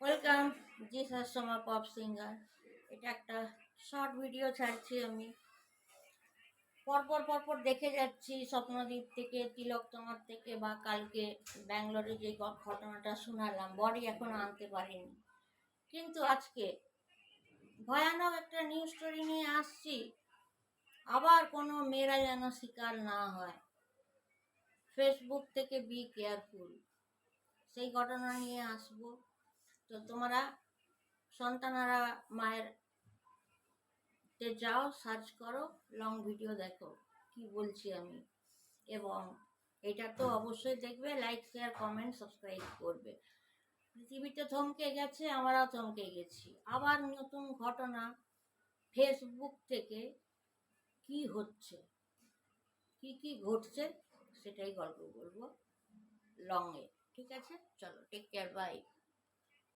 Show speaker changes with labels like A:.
A: Welcome জি শাসমা pop singer. এটা একটা short video ছাড়ছি আমি। পরপর দেখে যাচ্ছি স্বপ্নদ্বীপ থেকে, তিলকতমার থেকে, বা কালকে ব্যাঙ্গালোরে যে ঘটনাটা শোনালাম, বডি এখনো আনতে পারিনি। কিন্তু আজকে ভয়ানক একটা নিউজ স্টোরি নিয়ে আসছি। আবার কোনো মেয়েরা যেন শিকার না হয়। ফেসবুক থেকে বি কেয়ারফুল, সেই ঘটনা নিয়ে আসবো। তো তোমরা সন্তানারা মায়ের যাও, সার্চ করো, লং ভিডিও দেখো কি বলছি আমি। এবং এটা তো অবশ্যই দেখবে, লাইক শেয়ার কমেন্ট সাবস্ক্রাইব করবে। পৃথিবীতে থমকে গেছে, আমরাও থমকে গেছি। আবার নতুন ঘটনা ফেসবুক থেকে কি হচ্ছে, কি ঘটছে, সেটাই গল্প বলবো লংয়ে। ঠিক আছে, চলো, টেক কেয়ার, বাই।